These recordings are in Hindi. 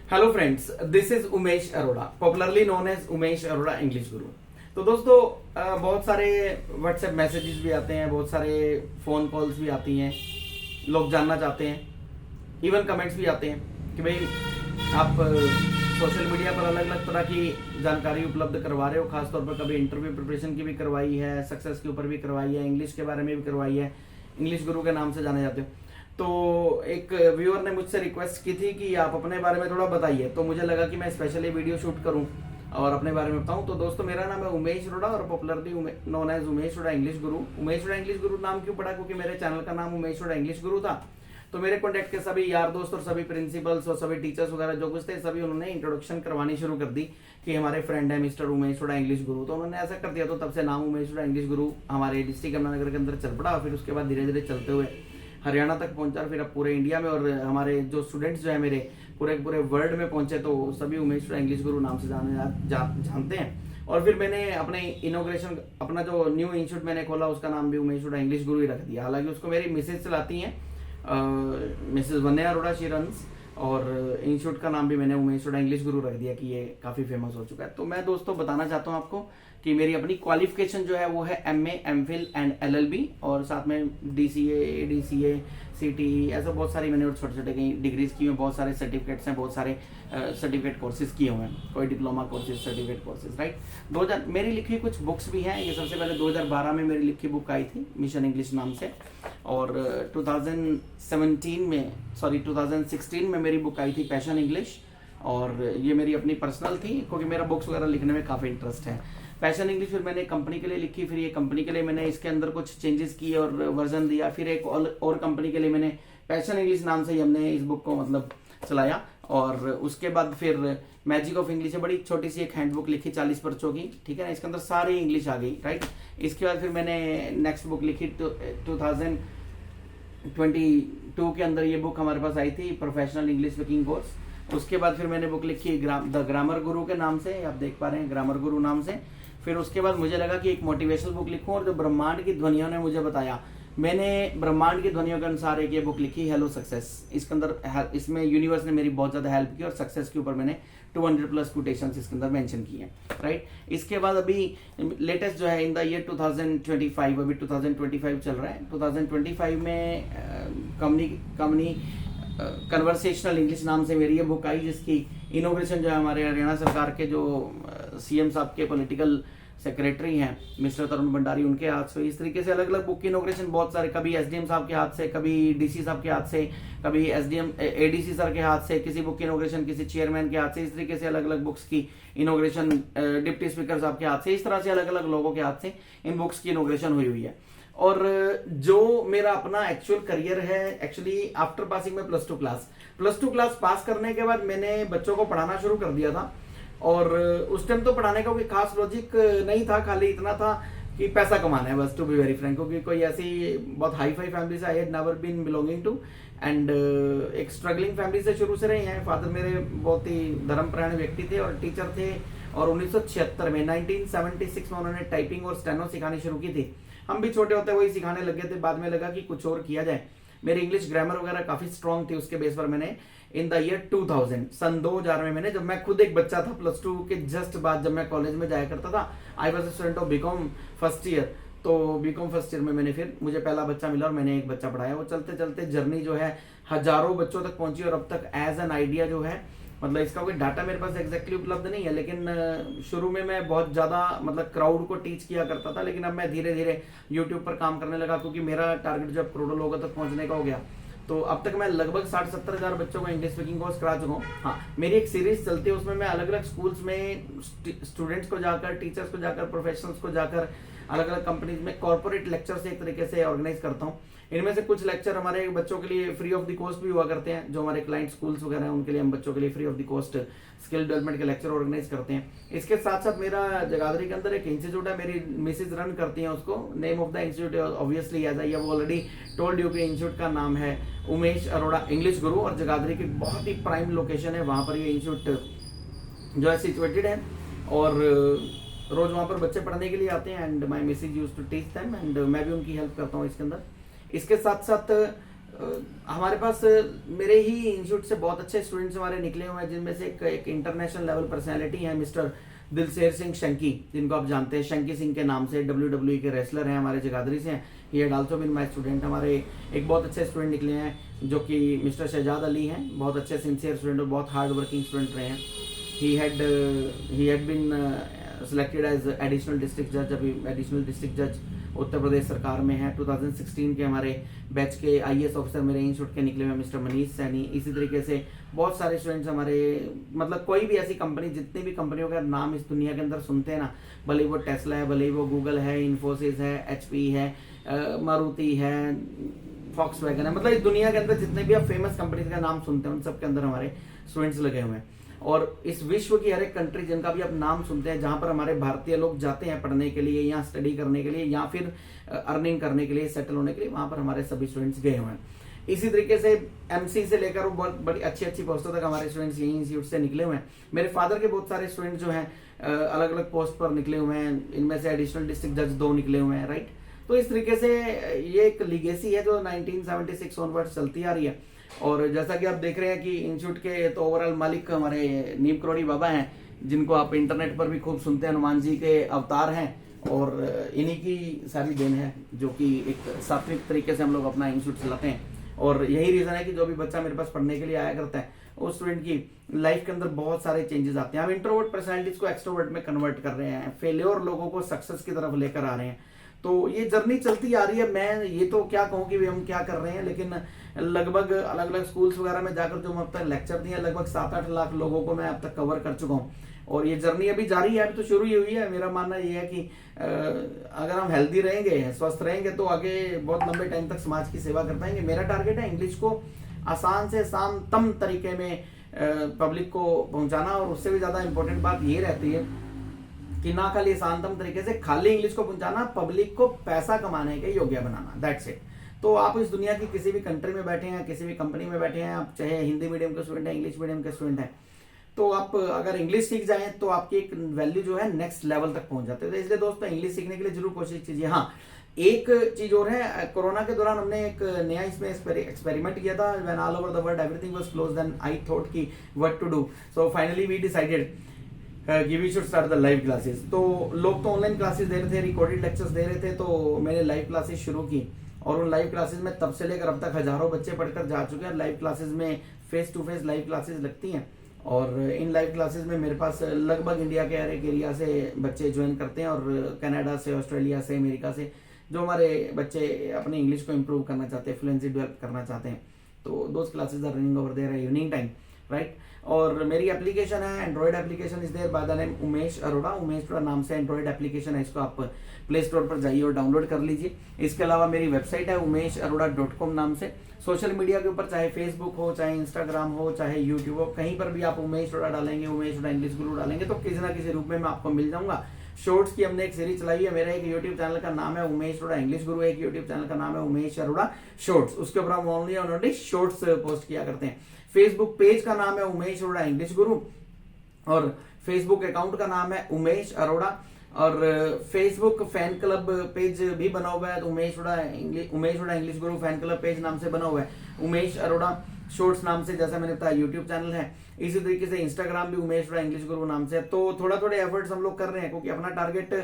Hello friends, this is Umesh Arora, popularly known as Umesh Arora English guru. तो दोस्तों, बहुत सारे व्हाट्सएप मैसेजेस भी आते हैं, बहुत सारे फ़ोन कॉल्स भी आती हैं, लोग जानना चाहते हैं, इवन कमेंट्स भी आते हैं कि भाई आप सोशल मीडिया पर अलग अलग तरह की जानकारी उपलब्ध करवा रहे हो, खासतौर पर कभी इंटरव्यू प्रिपरेशन की भी करवाई है, सक्सेस के ऊपर भी करवाई है, इंग्लिश के बारे में भी करवाई है, इंग्लिश गुरु के नाम से जाने जाते हो। तो एक व्यूअर ने मुझसे रिक्वेस्ट की थी कि आप अपने बारे में थोड़ा बताइए, तो मुझे लगा कि मैं स्पेशली वीडियो शूट करूं और अपने बारे में बताऊं। तो दोस्तों, मेरा नाम है उमेश अरोड़ा और popularly known as Umesh Arora English guru. Umesh Arora English गुरु नाम क्यों पड़ा? क्योंकि मेरे चैनल का नाम उमेश अरोड़ा इंग्लिश गुरु था। तो मेरे कॉन्टेक्ट के सभी यार दोस्त और सभी प्रिंसिपल्स और सभी टीचर्स वगैरह जो कुछ थे, सभी उन्होंने इंट्रोडक्शन करवानी शुरू कर दी कि हमारे फ्रेंड है मिस्टर उमेश अरोड़ा इंग्लिश गुरु। तो उन्होंने ऐसा कर दिया, तो तब से नाम उमेश अरोड़ा इंग्लिश गुरु हमारे डिस्ट्रिक्ट यमुनानगर के अंदर चल पड़ा। फिर उसके बाद धीरे धीरे चलते हुए हरियाणा तक पहुंचा, फिर अब पूरे इंडिया में, और हमारे जो स्टूडेंट्स जो है मेरे पूरे पूरे वर्ल्ड में पहुंचे, तो सभी उमेश अरोड़ा इंग्लिश गुरु नाम से जानते हैं। और फिर मैंने अपने इनोग्रेशन, अपना जो न्यू इंस्टीट्यूट मैंने खोला, उसका नाम भी उमेश अरोड़ा इंग्लिश गुरु ही रख दिया। हालांकि उसको मेरी मिसेज चलाती हैं, Mrs Vanya Arora she runs, और इंस्टीट्यूट का नाम भी मैंने उमेश अरोड़ा इंग्लिश गुरु रख दिया कि ये काफ़ी फेमस हो चुका है। तो मैं दोस्तों बताना चाहता हूँ आपको कि मेरी अपनी क्वालिफिकेशन जो है वो है MA, MPhil एंड LLB, और साथ में DCA, ADCA, CTE, ऐसा बहुत सारी मैंने छोटे छोटे कहीं डिग्रीज की हुई, बहुत सारे सर्टिफिकेट्स हैं, बहुत सारे सर्टिफिकेट कोर्सेज किए हुए हैं, कोई diploma courses, certificate courses, right. 2000 मेरी लिखी कुछ बुक्स भी हैं। ये सबसे पहले 2012 में मेरी लिखी बुक आई थी मिशन इंग्लिश नाम से, और 2016 में मेरी बुक आई थी पैशन इंग्लिश, और ये मेरी अपनी पर्सनल थी क्योंकि मेरा बुक्स वगैरह लिखने में काफ़ी इंटरेस्ट है। पैशन इंग्लिश फिर मैंने कंपनी के लिए लिखी, फिर ये कंपनी के लिए मैंने इसके अंदर कुछ चेंजेस किए और वर्जन दिया, फिर एक और कंपनी के लिए मैंने पैशन इंग्लिश नाम से ही हमने इस बुक को मतलब चलाया। और उसके बाद फिर मैजिक ऑफ इंग्लिश है, बड़ी छोटी सी एक हैंडबुक लिखी 40 पर्चों की, ठीक है ना, इसके अंदर सारी इंग्लिश आ गई, राइट। इसके बाद फिर मैंने नेक्स्ट बुक लिखी 2022 के अंदर, ये बुक हमारे पास आई थी, प्रोफेशनल इंग्लिश स्पीकिंग कोर्स। उसके बाद फिर मैंने बुक लिखी द ग्रामर गुरु के नाम से, आप देख पा रहे हैं, ग्रामर गुरु नाम से। फिर उसके बाद मुझे लगा कि एक मोटिवेशनल बुक लिखूं, और जो ब्रह्मांड की ध्वनियों ने मुझे बताया, मैंने ब्रह्मांड की ध्वनियों के अनुसार एक ये बुक लिखी, हेलो सक्सेस। इसके अंदर इसमें यूनिवर्स ने मेरी बहुत ज़्यादा हेल्प की, और सक्सेस के ऊपर मैंने 200+ कोटेशंस इसके अंदर मेंशन किए हैं, राइट। इसके बाद अभी लेटेस्ट जो है इन द ईयर 2025, अभी 2025 चल रहा है, 2025 में कंपनी कन्वर्सेशनल इंग्लिश नाम से मेरी ये बुक आई, जिसकी इनोग्रेशन जो है हमारे हरियाणा सरकार के जो CM साहब के पॉलिटिकल सेक्रेटरी हैं मिस्टर तरुण भंडारी, उनके हाथ से। इस तरीके से अलग अलग बुक की इनोग्रेशन बहुत सारे, कभी SDM साहब के हाथ से, कभी DC साहब के हाथ से, कभी ADC सर के हाथ से, किसी बुक की इनोग्रेशन किसी चेयरमैन के हाथ से, इस तरीके से अलग अलग बुक्स की इनोग्रेशन डिप्टी स्पीकर साहब के हाथ से, इस तरह से अलग अलग लोगों के हाथ से इन बुक्स की इनोग्रेशन हुई है। और जो मेरा अपना एक्चुअल करियर है, एक्चुअली आफ्टर पासिंग में प्लस टू क्लास पास करने के बाद मैंने बच्चों को पढ़ाना शुरू कर दिया था। और उस टाइम तो पढ़ाने का कोई खास लॉजिक नहीं था, खाली इतना था कि पैसा कमाना है बस, टू बी वेरी फ्रैंक, क्योंकि कोई ऐसी बहुत हाई फाई फैमिली से I had never been belonging to, and एक स्ट्रगलिंग फैमिली से शुरू से रहे हैं। फादर मेरे बहुत ही धर्मपरायण व्यक्ति थे और टीचर थे, और 1976 में 1976 में उन्होंने टाइपिंग और स्टेनो सिखानी शुरू की थी। हम भी छोटे होते वही सिखाने लगे थे, बाद में लगा कि कुछ और किया जाए। मेरी इंग्लिश ग्रामर वगैरह काफी स्ट्रांग थी, उसके बेस पर मैंने इन द ईयर 2000 सन 2000 में मैंने, जब मैं खुद एक बच्चा था, +2 के जस्ट बाद जब मैं कॉलेज में जाया करता था, I was student of B Com first year. तो बीकॉम फर्स्ट ईयर में मैंने फिर मुझे पहला बच्चा मिला और मैंने एक बच्चा पढ़ाया। वो चलते चलते जर्नी जो है हजारों बच्चों तक पहुंची, और अब तक एज एन आइडिया जो है, मतलब इसका कोई डाटा मेरे पास एग्जैक्टली उपलब्ध नहीं है, लेकिन शुरू में मैं बहुत ज़्यादा मतलब क्राउड को टीच किया करता था, लेकिन अब मैं धीरे धीरे यूट्यूब पर काम करने लगा, क्योंकि मेरा टारगेट जब करोड़ों लोगों तक पहुंचने का हो गया। तो अब तक मैं लगभग 60-70 हज़ार बच्चों को इंग्लिश स्पीकिंग कोर्स करा चुका हूँ। हाँ, मेरी एक सीरीज चलती है, उसमें मैं अलग अलग स्कूल्स में स्टूडेंट्स को जाकर, टीचर्स को जाकर, प्रोफेशनल्स को जाकर, अलग अलग कंपनीज में कॉर्पोरेट लेक्चर्स एक तरीके से ऑर्गेनाइज करता हूँ। इनमें से कुछ लेक्चर हमारे बच्चों के लिए फ्री ऑफ द कॉस्ट भी हुआ करते हैं, जो हमारे क्लाइंट स्कूल्स वगैरह हैं उनके लिए हम बच्चों के लिए free of the cost skill development के लेक्चर ऑर्गेनाइज करते हैं। इसके साथ साथ मेरा जगाधरी के अंदर एक इंस्टीट्यूट है, मेरी मिसेज रन करती हैं उसको। Name of the institute obviously as I have already told you कि इंस्टीट्यूट का नाम है उमेश अरोड़ा इंग्लिश गुरु, और जगाधरी की बहुत ही प्राइम लोकेशन है, वहाँ पर ये इंस्टीट्यूट जो है सिचुएटेड है, और रोज वहाँ पर बच्चे पढ़ने के लिए आते हैं, and my missus use to teach them, and मैं भी उनकी हेल्प करता हूँ इसके अंदर। इसके साथ साथ हमारे पास मेरे ही इंस्टीट्यूट से बहुत अच्छे स्टूडेंट्स हमारे निकले हुए हैं, जिनमें से एक इंटरनेशनल लेवल पर्सनैलिटी है मिस्टर दिलशेर सिंह शंकी, जिनको आप जानते हैं शंकी सिंह के नाम से, WWE के रेसलर हैं, हमारे जगाधरी से हैं। He had also been my student. हमारे एक बहुत अच्छे स्टूडेंट निकले हैं जो कि मिस्टर शहजाद अली हैं, बहुत अच्छे सिंसियर स्टूडेंट और बहुत हार्ड वर्किंग स्टूडेंट रहे हैं। He had been selected as additional district जज, अभी एडिशनल डिस्ट्रिक्ट जज उत्तर प्रदेश सरकार में है। 2016 के हमारे बैच के IAS ऑफिसर मेरे इंस्टीट्यूट के निकले हुए मिस्टर मनीष सैनी। इसी तरीके से बहुत सारे स्टूडेंट्स हमारे, मतलब कोई भी ऐसी कंपनी, जितनी भी कंपनियों का नाम इस दुनिया के अंदर सुनते हैं ना, भले वो टेस्ला है, भले वो गूगल है, इन्फोसिस है, HP है, मारुति है, फॉक्सवैगन है, मतलब इस दुनिया के अंदर जितने भी आप फेमस कंपनीज का नाम सुनते हैं उन सब के अंदर हमारे स्टूडेंट्स लगे हुए हैं। और इस विश्व की हर एक कंट्री जिनका भी आप नाम सुनते हैं, जहां पर हमारे भारतीय लोग जाते हैं पढ़ने के लिए या स्टडी करने के लिए या फिर अर्निंग करने के लिए, सेटल होने के लिए, वहां पर हमारे सभी स्टूडेंट्स गए हुए हैं। इसी तरीके से MC से लेकर वो बहुत बड़ी अच्छी पोस्टों तक हमारे स्टूडेंट्स यही इंस्टीट्यूट से निकले हुए हैं। मेरे फादर के बहुत सारे स्टूडेंट जो हैं अलग अलग पोस्ट पर निकले हुए हैं, इनमें से एडिशनल डिस्ट्रिक्ट जज 2 निकले हुए हैं, राइट। तो इस तरीके से ये एक लीगेसी है जो 1976 ऑनवर्ड्स चलती आ रही है। और जैसा कि आप देख रहे हैं कि इंस्टीट्यूट के तो ओवरऑल मालिक हमारे नीम करोड़ी बाबा हैं, जिनको आप इंटरनेट पर भी खूब सुनते हैं, हनुमान जी के अवतार हैं, और इन्हीं की सारी देन है जो कि एक सात्विक तरीके से हम लोग अपना इंस्टीट्यूट चलाते हैं। और यही रीजन है कि जो भी बच्चा मेरे पास पढ़ने के लिए आया करता है, उस स्टूडेंट की लाइफ के अंदर बहुत सारे चेंजेस आते हैं। हम इंट्रोवर्ट पर्सनैलिटीज को एक्सट्रोवर्ट में कन्वर्ट कर रहे हैं, फेलियर लोगों को सक्सेस की तरफ लेकर आ रहे हैं। तो ये जर्नी चलती आ रही है। मैं ये तो क्या कहूँ कि हम क्या कर रहे हैं, लेकिन लगभग अलग अलग स्कूल्स वगैरह में जाकर जो मैं अब तक लेक्चर दिए, लगभग 7-8 लाख लोगों को मैं अब तक कवर कर चुका हूँ। और ये जर्नी अभी जारी है, अभी तो शुरू ही हुई है। मेरा मानना ये है कि अगर हम हेल्दी रहेंगे, स्वस्थ रहेंगे, तो आगे बहुत लंबे टाइम तक समाज की सेवा कर पाएंगे। मेरा टारगेट है इंग्लिश को आसान से आसानतम तरीके में पब्लिक को पहुंचाना, और उससे भी ज्यादा इंपॉर्टेंट बात ये रहती है कि ना खाली आसानतम तरीके से खाली इंग्लिश को पहुंचाना, पब्लिक को पैसा कमाने के योग्य बनाना, दैट्स इट। तो आप इस दुनिया की किसी भी कंट्री में बैठे हैं, किसी भी कंपनी में बैठे हैं, आप चाहे हिंदी मीडियम के स्टूडेंट हैं, इंग्लिश मीडियम के स्टूडेंट हैं, तो आप अगर इंग्लिश सीख जाएं तो आपकी एक वैल्यू जो है नेक्स्ट लेवल तक पहुंच जाते हैं। तो इसलिए दोस्तों इंग्लिश सीखने के लिए जरूर कोशिश कीजिए। हाँ, एक चीज और है, कोरोना के दौरान हमने एक नया इसमें एक्सपेरिमेंट किया था। When all over the world everything was closed, then I thought कि what to do, so finally we decided कि we should start the live classes. तो लोग तो ऑनलाइन क्लासेस दे रहे थे, रिकॉर्डेड लेक्चर्स दे रहे थे, तो मैंने लाइव क्लासेस शुरू की। और उन लाइव क्लासेस में तब से लेकर अब तक हजारों बच्चे पढ़कर जा चुके हैं। लाइव क्लासेस में face to face live classes लगती हैं, और इन लाइव क्लासेस में मेरे पास लगभग इंडिया के हर एक एरिया से बच्चे ज्वाइन करते हैं, और कनाडा से, ऑस्ट्रेलिया से, अमेरिका से, जो हमारे बच्चे अपनी इंग्लिश को इम्प्रूव करना चाहते हैं, फ्लुएंसी डेवलप करना चाहते हैं। तो those classes are running over there evening time, right. और मेरी एप्लीकेशन है, Android application is there by the name Umesh Arora. Umesh Arora नाम से एंड्रॉइड एप्लीकेशन है, इसको आप प्ले स्टोर पर जाइए और डाउनलोड कर लीजिए। इसके अलावा मेरी वेबसाइट है umesharoda.com नाम से। सोशल मीडिया के ऊपर चाहे फेसबुक हो, चाहे इंस्टाग्राम हो, चाहे यूट्यूब हो, कहीं पर भी आप उमेश अरोड़ा डालेंगे, उमेश अरोड़ा इंग्लिश गुरु डालेंगे, तो किसी ना किसी रूप में मैं आपको मिल जाऊंगा। शॉर्ट्स की हमने एक सीरीज चलाई है। मेरा एक यूट्यूब चैनल का नाम है उमेश अरोड़ा इंग्लिश गुरु, एक यूट्यूब चैनल का नाम है उमेश अरोड़ा शॉर्ट्स। उसके ऊपर हम ओनली शॉर्ट्स पोस्ट किया करते हैं। फेसबुक पेज का नाम है उमेश अरोड़ा इंग्लिश गुरु, और फेसबुक अकाउंट का नाम है उमेश अरोड़ा, और फेसबुक फैन क्लब पेज भी बना हुआ है, तो उमेश अरोड़ा इंग्लिश गुरु फैन क्लब पेज नाम से बना हुआ है। उमेश अरोड़ा शॉर्ट्स नाम से, जैसा मैंने बताया, यूट्यूब चैनल है। इसी तरीके से इंस्टाग्राम भी उमेश अरोड़ा इंग्लिश गुरु नाम से। तो थोड़ा थोड़े एफर्ट्स हम लोग कर रहे हैं, क्योंकि अपना टारगेट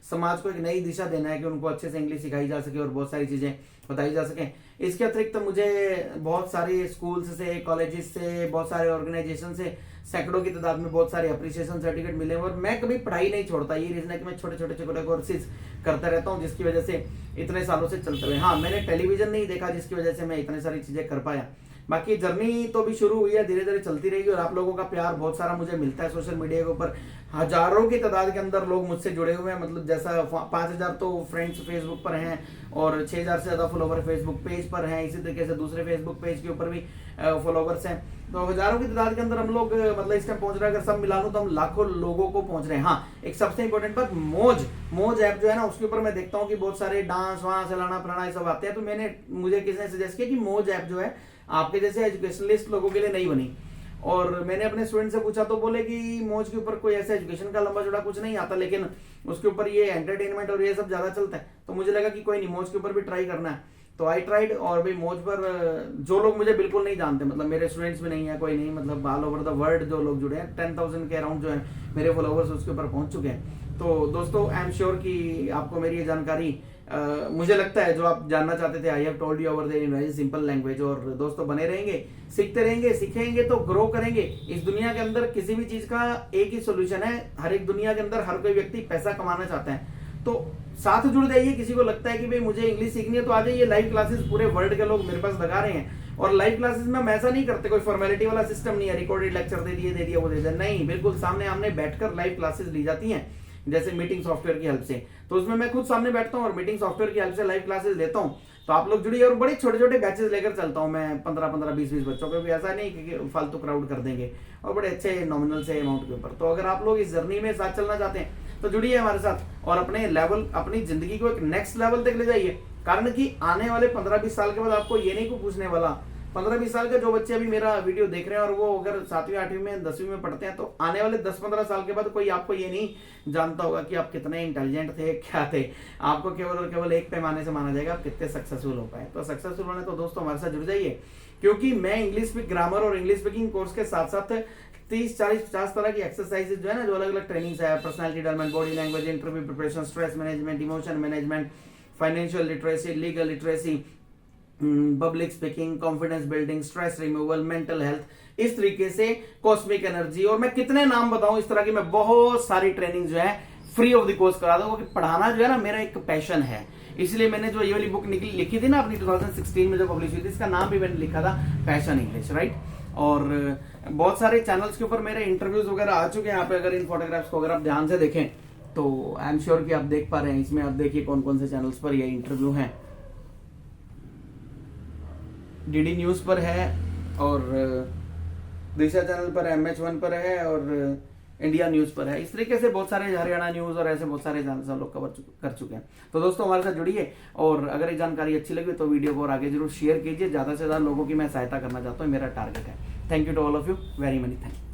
समाज को एक नई दिशा देना है कि उनको अच्छे से इंग्लिश सिखाई जा सके और बहुत सारी चीजें बताई जा सके। इसके अतिरिक्त मुझे बहुत सारे स्कूल्स से, कॉलेजेस से, बहुत सारे ऑर्गेनाइजेशन से सैकड़ों की तादाद में बहुत सारे अप्रिसिएशन सर्टिफिकेट मिले, और मैं कभी पढ़ाई नहीं छोड़ता। ये रीजन है कि मैं छोटे छोटे कोर्सेज करता रहता हूँ, जिसकी वजह से इतने सालों से चलते हुए। हाँ, मैंने टेलीविजन नहीं देखा, जिसकी वजह से मैं इतनी सारी चीजें कर पाया। बाकी जर्नी तो भी शुरू हुई है, धीरे धीरे चलती रहेगी, और आप लोगों का प्यार बहुत सारा मुझे मिलता है सोशल मीडिया के ऊपर। हजारों की तादाद के अंदर लोग मुझसे जुड़े हुए हैं, मतलब जैसा 5000 तो फ्रेंड्स फेसबुक पर हैं, और 6000 से ज्यादा फॉलोवर फेसबुक पेज पर हैं। इसी तरीके से दूसरे फेसबुक पेज के ऊपर भी फॉलोवर्स हैं। तो हजारों की तादाद के अंदर हम लोग मतलब इस टाइम पहुंच रहे हैं। अगर सब मिला लूं तो हम लाखों लोगों को पहुंच रहे हैं। हाँ, एक सबसे इंपॉर्टेंट बात, मौज ऐप जो है ना, उसके ऊपर मैं देखता हूँ कि बहुत सारे डांस वहां लाना फलाना ये सब आते हैं। तो मुझे किसी ने सजेस्ट किया कि मौज ऐप जो है आपके जैसे एजुकेशनलिस्ट लोगों के लिए नहीं बनी। और मैंने अपने स्टूडेंट से पूछा तो बोले कि मौज के ऊपर कोई ऐसा एजुकेशन का लंबा चौड़ा कुछ नहीं आता, लेकिन उसके ऊपर ये एंटरटेनमेंट और ये सब ज्यादा चलता है। तो मुझे लगा कि कोई नहीं, मौज के ऊपर भी ट्राई करना है। तो आई ट्राइड, और भाई मौज पर जो लोग मुझे बिल्कुल नहीं जानते, मतलब मेरे स्टूडेंट्स भी नहीं है, कोई नहीं, मतलब ऑल ओवर द वर्ल्ड जो लोग जुड़े हैं, 10,000 के अराउंड जो है मेरे फॉलोवर्स उसके ऊपर पहुंच चुके हैं। तो दोस्तों आई एम श्योर कि आपको मेरी ये जानकारी मुझे लगता है जो आप जानना चाहते थे, I have told you over the in very simple language. और दोस्तों बने रहेंगे, सीखते रहेंगे, सीखेंगे तो ग्रो करेंगे। इस दुनिया के अंदर किसी भी चीज का एक ही सोल्यूशन है, हर एक दुनिया के अंदर हर कोई व्यक्ति पैसा कमाना चाहता है, तो साथ जुड़ जाइए। किसी को लगता है कि भाई मुझे इंग्लिश सीखनी है तो आ जाइए, लाइव क्लासेस पूरे वर्ल्ड के लोग मेरे पास लगा रहे हैं। और लाइव क्लासेस में हम ऐसा नहीं करते, कोई फॉर्मेलिटी वाला सिस्टम नहीं है, रिकॉर्डेड लेक्चर दे दिए वो दे दिया, नहीं, बिल्कुल सामने आमने बैठकर लाइव क्लासेस ली जाती हैं, जैसे मीटिंग सॉफ्टवेयर की हेल्प से। तो उसमें मैं खुद सामने बैठता हूँ और मीटिंग सॉफ्टवेयर की हेल्प से लाइव क्लासेस लेता हूँ। तो आप लोग जुड़िए, और बड़े छोटे छोटे बैचेस लेकर चलता हूँ मैं, 15-15, 20-20 बच्चों पे भी, ऐसा नहीं कि फालतू क्राउड कर देंगे, और बड़े अच्छे नॉमिनल से अमाउंट के ऊपर। तो अगर आप लोग इस जर्नी में साथ चलना चाहते हैं तो जुड़िए हमारे साथ, और अपने लेवल, अपनी जिंदगी को एक नेक्स्ट लेवल तक ले जाइए। कारण कि आने वाले 15-20 साल के बाद आपको ये नहीं को पूछने वाला, 15-20 साल के जो बच्चे अभी मेरा वीडियो देख रहे हैं और वो अगर 7वीं 8वीं में 10वीं में पढ़ते हैं, तो आने वाले 10-15 साल के बाद कोई आपको ये नहीं जानता होगा कि आप कितने इंटेलिजेंट थे, क्या थे। आपको केवल और केवल एक पैमाने से माना जाएगा, आप कितने सक्सेसफुल हो पाए। तो सक्सेसफुल होने तो दोस्तों हमारे साथ जुड़ जाइए, क्योंकि मैं इंग्लिश ग्रामर और इंग्लिश स्पीकिंग कोर्स के साथ साथ 30, 40, 50 तरह की एक्सरसाइजेज जो है ना, जो अलग अलग ट्रेनिंग्स है, personality development, body language, interview preparation, stress management, emotion management, financial literacy, legal literacy, public speaking, confidence building, stress removal, mental health, इस तरीके से कॉस्मिक एनर्जी, और मैं कितने नाम बताऊं, इस तरह की मैं बहुत सारी ट्रेनिंग जो है फ्री ऑफ द कॉस्ट करा दूं, क्योंकि पढ़ाना जो है ना मेरा एक पैशन है। इसलिए मैंने जो ये वाली बुक लिखी थी ना अपनी 2016 में जो पब्लिश हुई थी, इसका नाम भी मैंने लिखा था पैशन इंग्लिश, राइट। और बहुत सारे चैनल्स के ऊपर मेरे इंटरव्यूज वगैरह आ चुके हैं। यहाँ पे अगर इन फोटोग्राफ्स को अगर आप ध्यान से देखें तो आई एम श्योर कि आप देख पा रहे हैं। इसमें आप देखिए कौन कौन से चैनल्स पर ये इंटरव्यू हैं। डीडी न्यूज पर है, और दिशा चैनल पर, MH1 पर है, और इंडिया न्यूज पर है। इस तरीके से बहुत सारे, हरियाणा न्यूज और ऐसे बहुत सारे चैनल हम लोग कवर कर चुके हैं। तो दोस्तों हमारे साथ जुड़िए, और अगर ये जानकारी अच्छी लगी तो वीडियो को और आगे जरूर शेयर कीजिए। ज्यादा से ज्यादा लोगों की मैं सहायता करना चाहता हूँ, मेरा टारगेट है। Thank you to all of you, very many thank you.